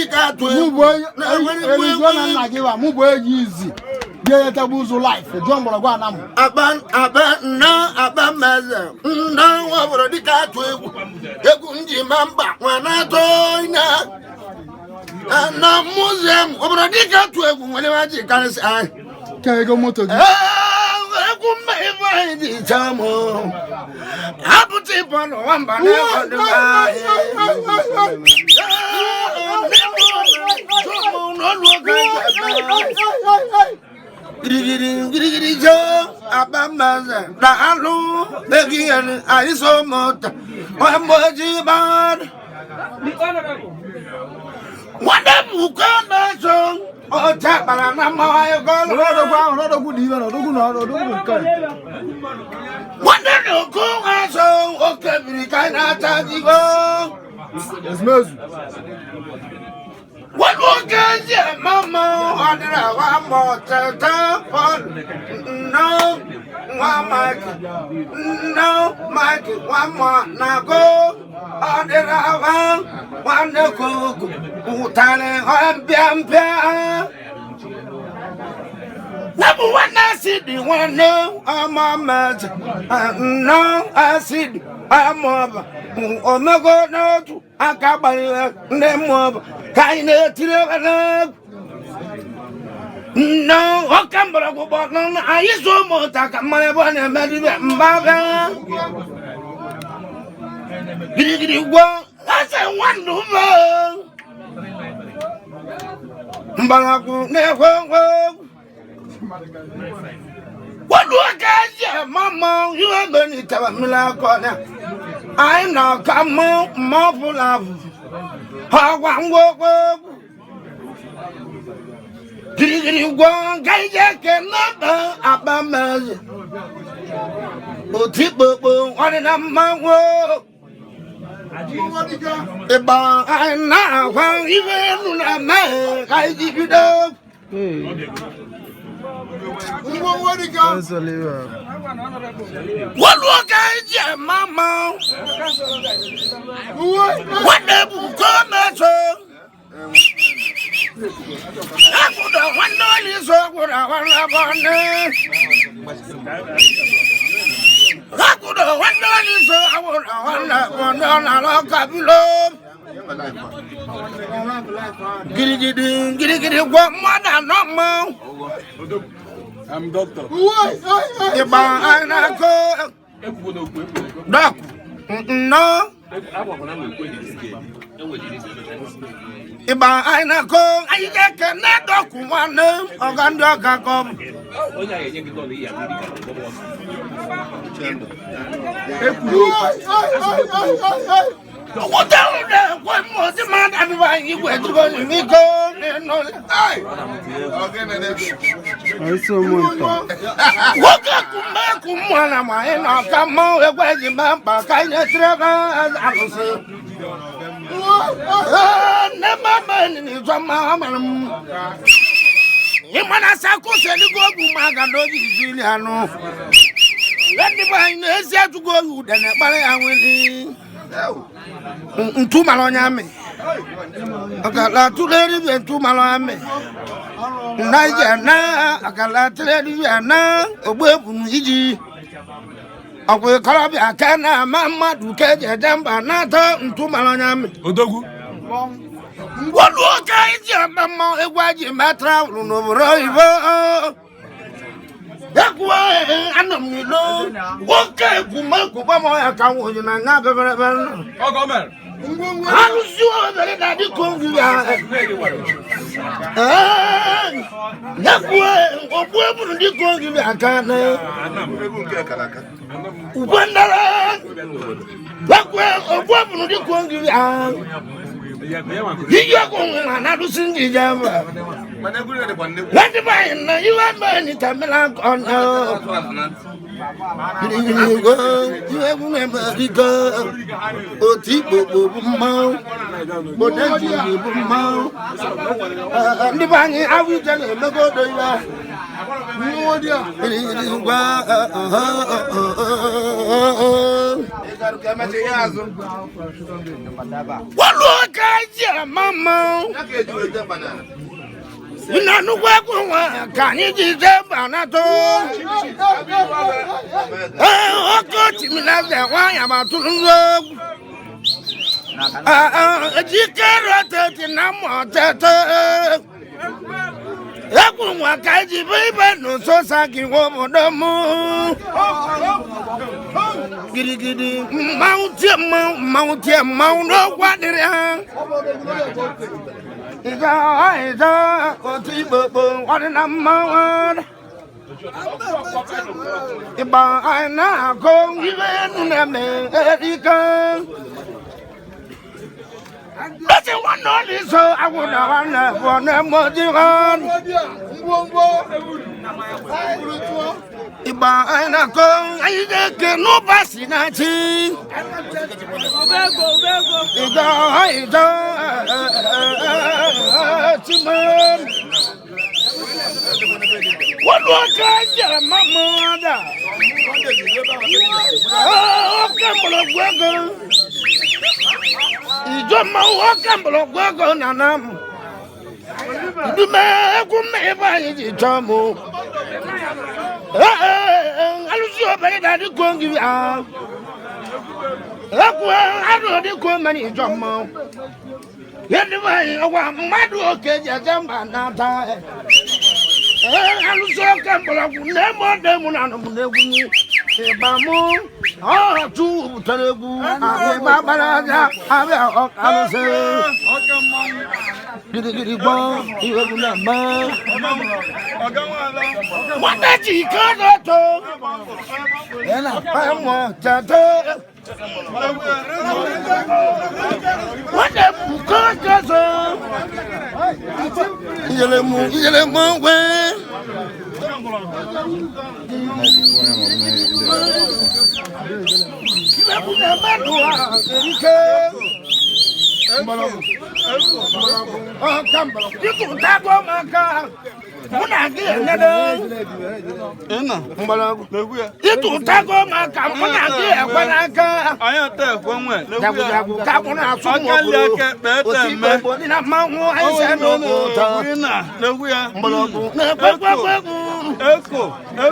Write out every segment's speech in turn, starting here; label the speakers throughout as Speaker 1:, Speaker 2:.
Speaker 1: dika to
Speaker 2: na give mu boy easy dey tabuzu life John Borogo ANAM
Speaker 1: aban na maza na wa boro dika to egwu nji mamba wana to ina na museum boro dika to egwu nwale waji kan sai
Speaker 2: ke go moto gi
Speaker 1: egwu mai di chamo abuti pono wamba na Giri jo abamaza da alu begian aiso mota wamboji ban wanda bukana so ota bara na mayo gol
Speaker 2: rodo ku di rodo ku kan
Speaker 1: wanda no ko aso okebiri kana tajigo
Speaker 2: esmezu
Speaker 1: what was that, Mama? One more no, Mike, one more now go. One the cook, who tell Number one, I see the one, no, I'm a match. No, I see, I'm over. Oh, no, go, no, I can't buy them over. Kaine tire no okambara go bot no ayizo mota kamare bone medibe mbaga gidi go ase wandu mo mbaga ku ne go wadu akaje mama you beni tabamila ko na I know come more full of Giri gwang gaije kenaba abamaz Otipo wanna mango Eba na wang even na man gaiji bido What look at mama? What the book I put a $1 so what I want I put a $1 so I want Giddy, what mother, not more.
Speaker 3: I'm doctor.
Speaker 1: Doc, no. Iba I na ko I get na doc one ogando ka kom. What the what more the man advise you went to go me go no. What kumana ma na kamo e gwaji mamba kaine trega alusi. Never man ni zama manum. Imana sako seli go gumaga no Juliano. Let the man say to go you then bare awini. Ntu malonya me. Akala tuleri be ntu malonya Naija na akala tuleri na ogbebun iji. Akwe karabi akana mama dukeje demba na ta ntu malonya me.
Speaker 3: Odogu.
Speaker 1: Wolu oka iji mama egwaji metra no bro ibo. Ekwa anam ni lo. Woke kuma mo ya kawo na nga bebere.
Speaker 3: Ogomer.
Speaker 1: Alusi o bere da di kongu ya. Ekwa obuebu di kongu ya kana. Ubandara. Ekwa obuebu di kongu ya. Hiyo kongu na dusingi jamba. Let the man, you are burning Tamila on you have remember the girl, Otipo, Mount, Bodaji, Mount, and the bang, I will tell you, no go to you. mama. Nanu kwa kani jizeba na to. Oko chimilaze wanya matulungo. Jikero tete na motete. Eku mwa kaji bibe no so saki womo domu. Gidi gidi mount no kwadire. Ida otibo wadina mawad. Iba aina ko ibe neme erika. That's the one only so I would have one more divan. Iba aina ko aide no UBASINACHI. Ida Timon. What was I, Mamma? Oh, Campbell. Ijoma wakambolo gwego nanam. Dume kume bayi tomo. Alusi obere dadi kongi a. Akwa aro di ko mani jomo. Yedi bayi owa madu okeje jamba nata. Alusi okambolo kunne mo demu nanu munegu. Ebamu oh tu teregu ave babaraja ave okamse gidi bon iwe guna ma wata chikodo to ena pamo tato wata bukodo so yele mu we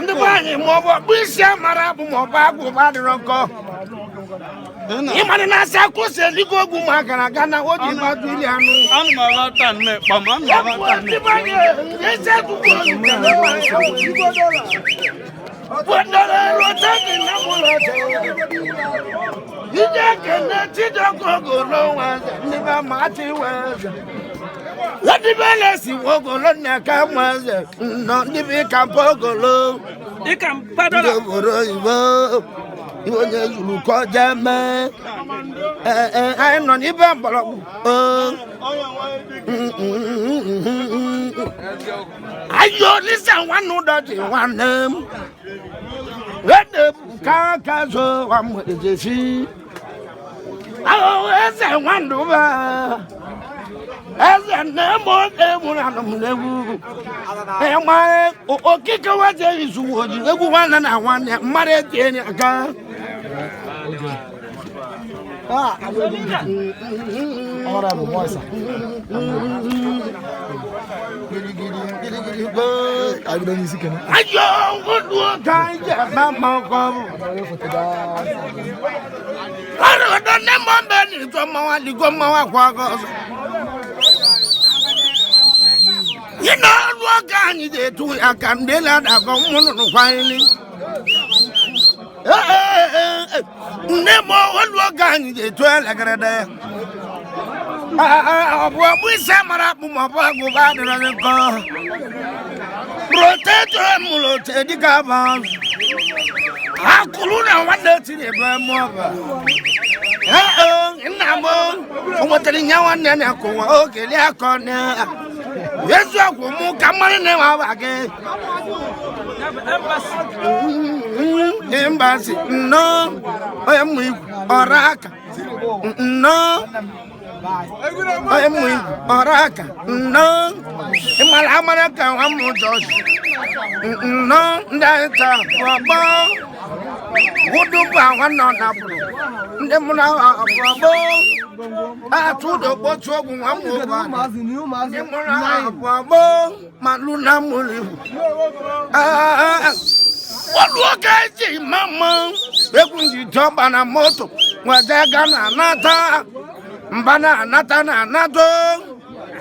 Speaker 1: Ndị anyị mọbọ bisi amara bụ mọbọ agwụ badịrọkọ. Ịmadị na-asị akwụsị eluigwe ogwu maka na Ghana o ji mmadụ ili anụ.
Speaker 3: Anụ m alata nne kpam anụ m alata nne.
Speaker 1: Eze akwụkwọ Wondere rotaki na mulote. Ije kene chijoko golo waze. Niba mati waze. Lati bele si wogolo neka waze. No nibi kampo golo.
Speaker 3: Ikam padola.
Speaker 1: Ndoboro iwo. Iwo nye zulu ko jeme. Ayi no niba mbolo. Ayo lisa wanu doti wanem. Wede kakazo wa mwezesi. Ayo eze wanduba. Eze nemo emu na mnebu. Ema okike waje isu woji. Egu wana na wane mare tieni aka.
Speaker 2: Honorable Moisa. I don't see him.
Speaker 1: Ayo wodu kanje mama ko. Ara do nemo be ni to ma wa di go ma wa kwa ko. You know what can you do? I can deal at a common finally. Nemo what can you do? I got there. We samara Mumaba go back and go. Protect Mulote di Gabon. I couldn't wonder to the Bramova. What telling you one and I go, okay, I can't. Yes, I will come on now again. Embassy, no, I am with Oraka. No, I am with Oraka. No, in my America, I'm more Josh. no ndata wabo wudu ba wana na bro ndemuna wabo atudo botu ogun amu ba ndemuna wabo maluna muli woluokeji mama ekunji toba na moto wajaga na nata mbana nata na nato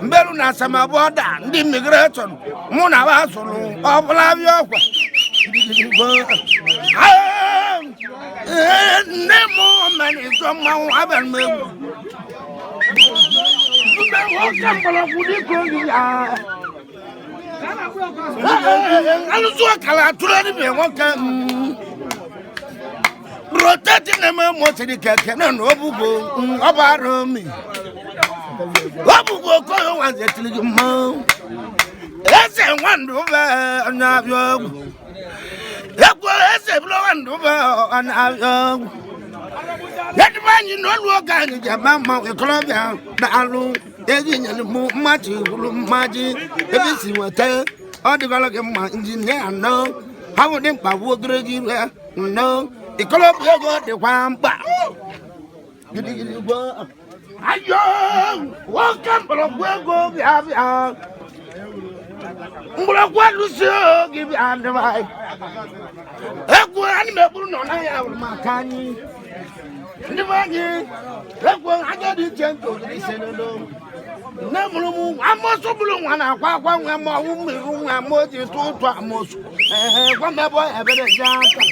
Speaker 1: mbelu na sama boda ndi migration muna basulu obula byokwa nemo mani zoma aban megu mbe wakambala kudiko ya alu zo kala turani be waka rotating na mo tiri keke na no bugo obaro mi wabugo ko wanze tili mo ese wandu ba na byo egwu ese blo wandu ba na byo yadmanyi no lu ga ni jama ma e kolobia na alu eginya ni mu machi hulu maji ebisi wata odigala ke ma engineer no hawo dem pa wo gregi no ikolobia go de kwamba gidi go ayo welcome go bia bia ngula kwa lucio give and vai egwu ani me buru no na ya makani ndi vanyi egwu agadi chento di senelo na mulumu amoso bulu nwana kwa nwa mo wu nwa moji tutu amoso kwa me boy ebere janta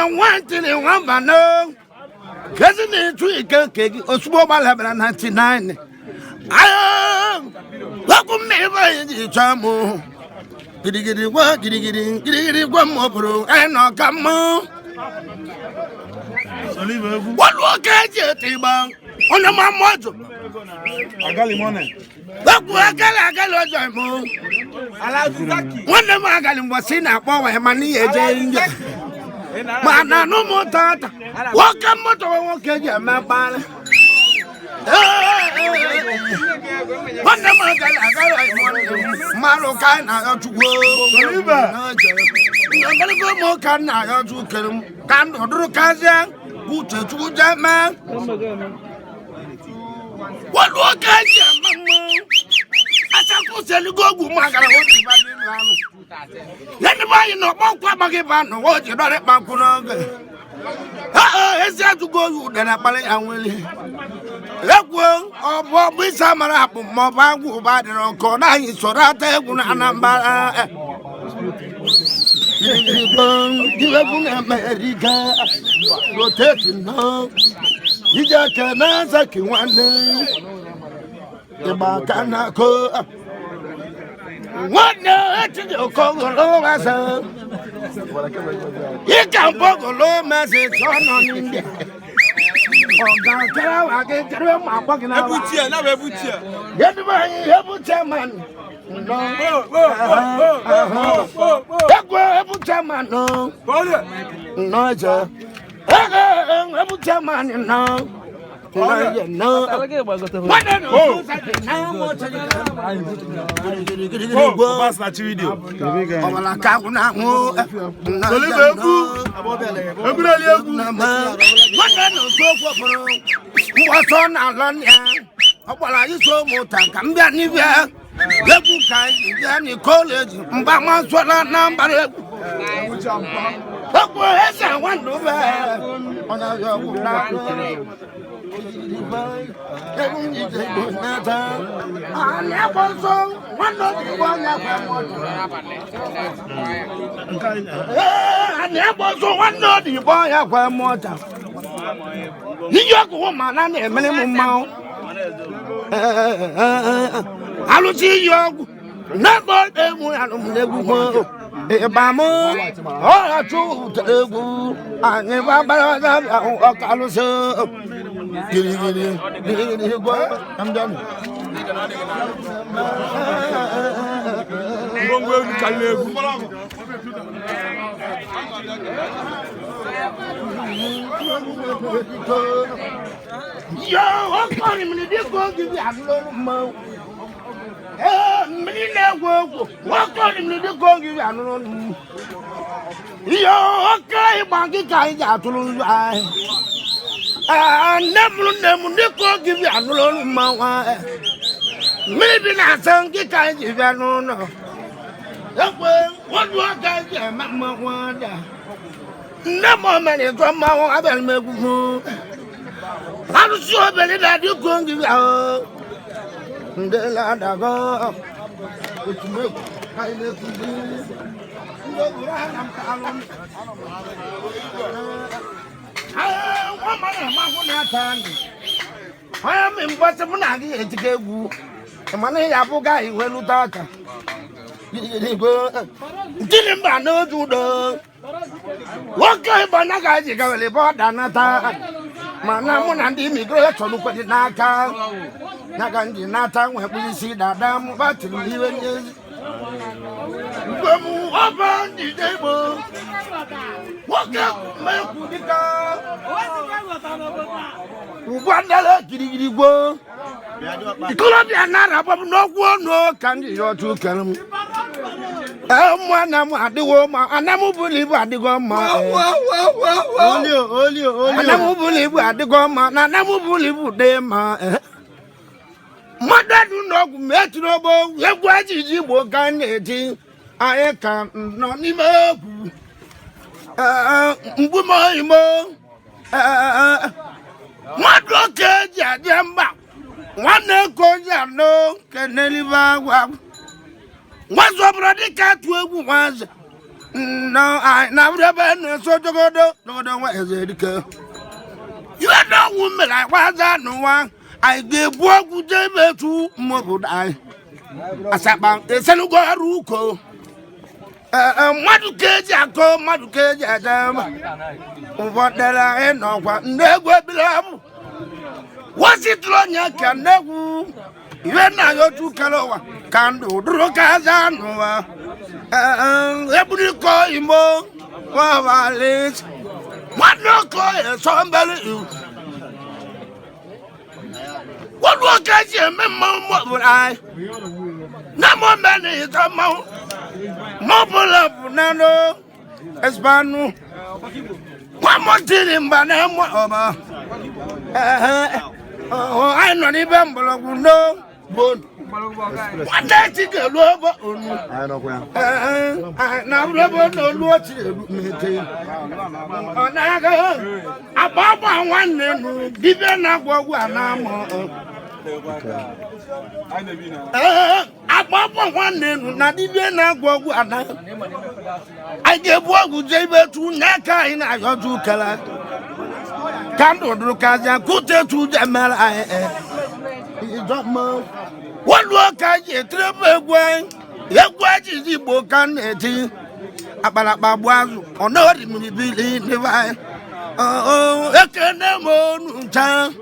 Speaker 1: and one thing in one banner. Cousin in tree cake, or small 99. I am welcome never in the charmo. Giddy work, giddy one more bro, and not come on. What look at you, Tiba? On the mamma. I got him on it. Look, I got one of my got him was in a boy, money, a change. Mana no more tata. Welcome moto walk ya mabala. Wanda magala malo kana to go. Ngala go mo kana ya to kerum. Kan odru kaza buche to jama. What walk ya mama. Asa ko selu go gu magala wo ti ba ni lanu. Let me know about Quabagivano, what you don't let Bankuno. It's that to go you than a ballet and Willie. That will, or what we summer up, more bangu by the Roncona, so that I will not give up America, rotating now. You just can't answer one day. The Bacana go. What no, you call the low as a you can't book a low message on India. I get to my pocket. Never get my chairman. No, sir. No.
Speaker 3: UBASINACHI video.
Speaker 1: Giri go. I'm done.
Speaker 3: Ngwonongo kalne egwu.
Speaker 1: Yo, what can you do? Go give you a little more. What can you do? Go give you a little more. Yo, okay, Banky Kaija to lose. Never go give you a little more. Maybe not some Kaija, if I don't know. What do I get? Mamma wonder. No more money from my other move. I'm sure that you couldn't give out the land I go. Which make I live to do. I am impossible. I get to get woo. The money I forgot when you talk. Didn't I know to do? What kind of Naga is going to report another? Manamon and the immigration look at the Naka. Nagandi Nata, when we see that damn battle, even is. Open the table. Walk up, my Pudika. $1 Giddy go. The Columbia Nana, no one, no candy or two column. One at the woman, and I won't believe at the goma. And I won't believe at the goma, and I won't believe them. Mother do not met no more. What is you work on it? I can't not even. What okay, Jamba? One goes no can deliver. What's up, Radical to was? No, I never been so to go. No, what is it? You are no woman, I was no one. I gave work with them to Mobu. I sat back, the Senugo Ruko. Madukejako, Madukejam. What that I know, what never belong. Was it long? You can never. You're not your two Kaloa. Can do Drukazanova. Every call him more. What no call somebody? What will catch you? What would I? No more money is a mount. Mobile up, Nano, Espano. One more thing, Banama. Oh, I'm not even below. What that you go over? I don't know. Now, never know what you mean. About one name, given up what I'm. About one name, not even up what I gave what would they be to Naka in I got to color. Can't do Kaza, put it to the Mel. What work I get trouble going? What is the book on it? About Babuaz or not in the building. Oh, I can't know time.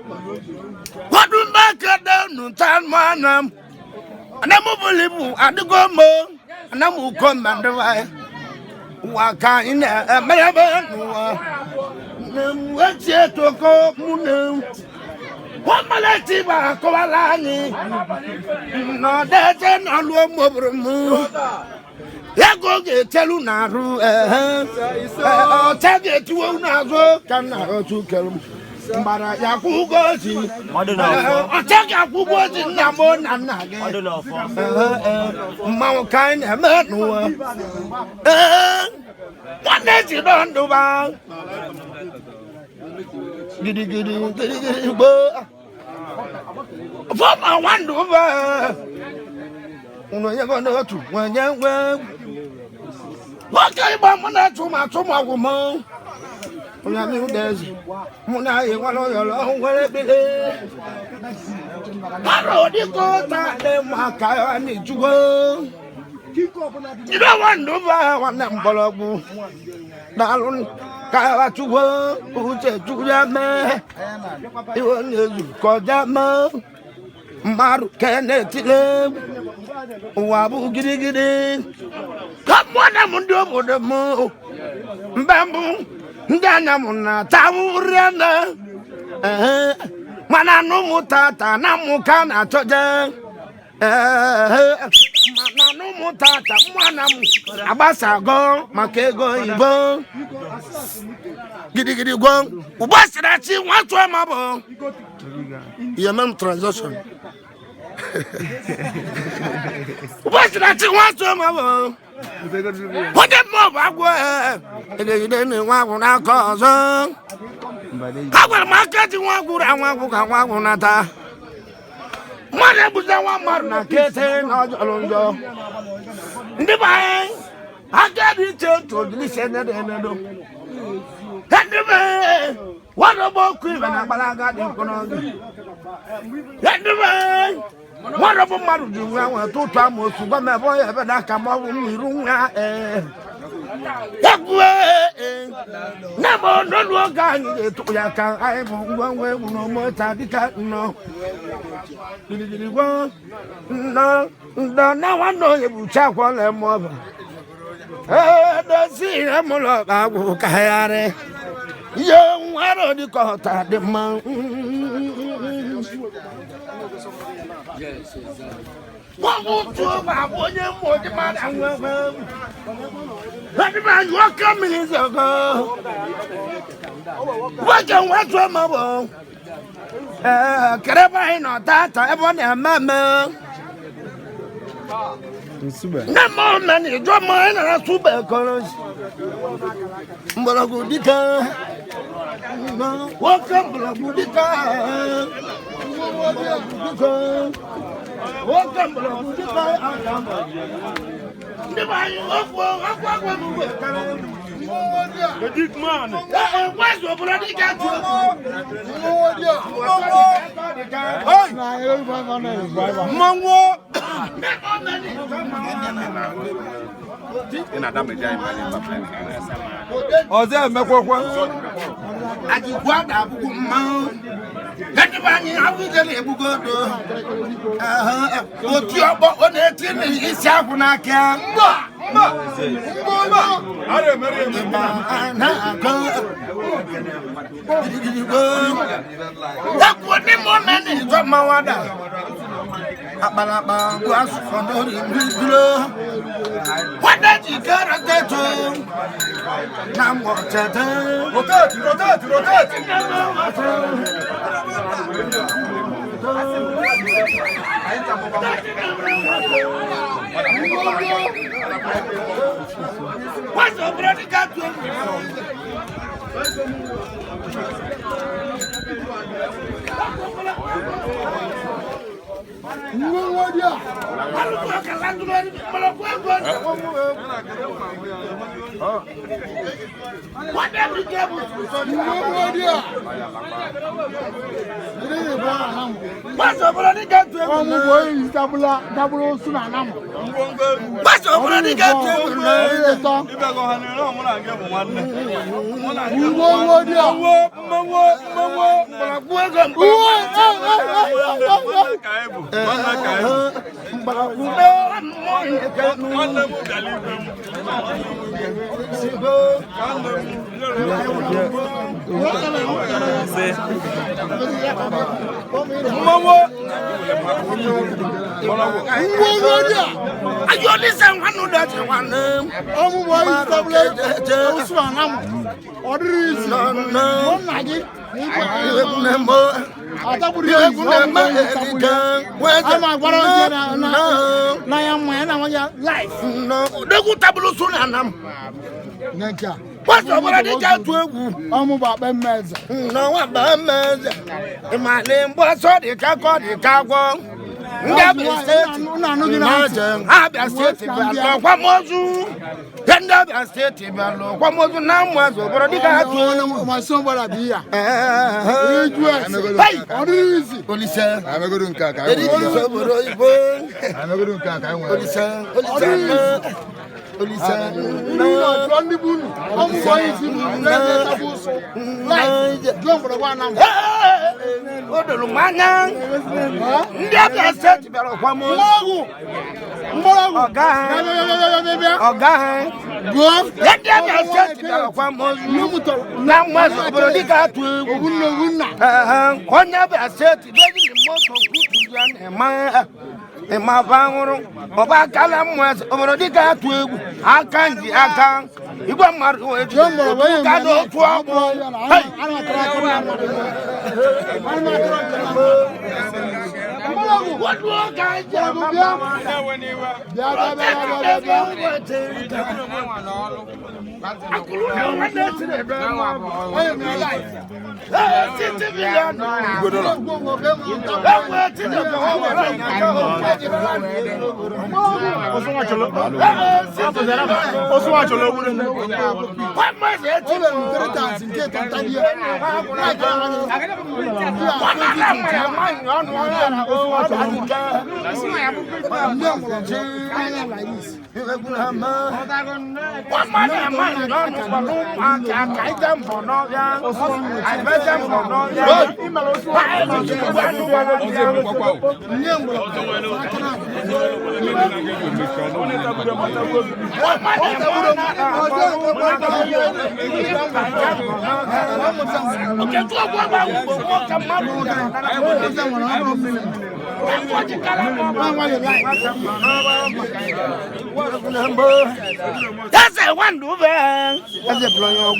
Speaker 1: What do back at down time, manam? And I'm believe at the gommo, and I will come and the Waka in a Melbourne. What's yet to go? What Malatiba Koalani? No, that's an unwoman. Ya go get Telunaru, tag it to Unazo, can I to kill him? But I go see. I take a good word in Namon and I don't know. Mount kind of man. What does you don't do about? Giddy, for my one over. When you're going to when you're well. What kind of man to my woman? When I knew there's Muna, one of your long way. I wrote you go that them, I need to go. You don't want to buy one number of Dalun. Kawa chuwo uche chuya me iwo nyezu koja me maru kene tile wabu gidi kamwana mundo modemo mbambu ndanya muna tawurena mana no mutata na mukana toje mana no mutata mwana mu abasa go makego ibo gidi go ubasirachi watu amabo yemem transaction ubasirachi watu amabo wode mo bagwe ede ni wa na kozo kagwa market wa gura wa nata mwana buza wa maru na kete na jolonjo ndi bae agadi cheto dilise ne de ne do Hendime, what about Queen and Balaga in Konogi? Hendime, what about Maru? I want to travel to my boy, ever that come out with me room. Never no longer to Yaka. I won't one way no more Tadika. No, no, now I know you will check one and more. Don't see him all about Kayare. Young, I don't call that the man. What would you about when you're more the man and woman? Let the man you are coming in the girl. What you want to move? Carabine or that, I want a mamma. No more money, drop mine and a super colors. But a good dicker. Welcome, Budika. Welcome, Budika. The big man. Where's your bloody cat?
Speaker 3: Oze mekwa
Speaker 1: Ajigwada buku Anybody have to ebugodo. Oti obo oneti ni isiafu na kia.
Speaker 3: Are mere
Speaker 1: Na go. Yakwoni mo nani to mawada. Abalaba was for no reason. What did you get at that time? Now what what's your brother got to? What's your brother got to? I'm about my meds. No, I'm about meds. My name was the Kako, the Kako. Odolumanya ndị Abia Steeti bịara ọkwa m ọga ndị Abia Steeti bịara ọkwa m na mmasị obodo dịka atụ egwu onye Abia Steeti bejiri moto kutu ya na-eme ịmaba nwụrụ ọba akala mmasị obodo dịka atụ egwu aka nji aka igwe mmadụ wee ji ka dị otu ọgbụ That's a one over. That's a blow.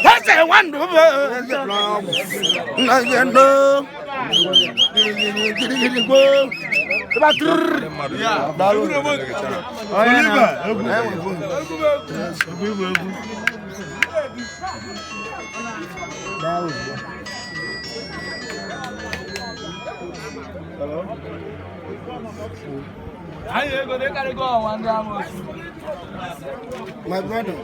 Speaker 1: That's a one over. That's a blow. My brother.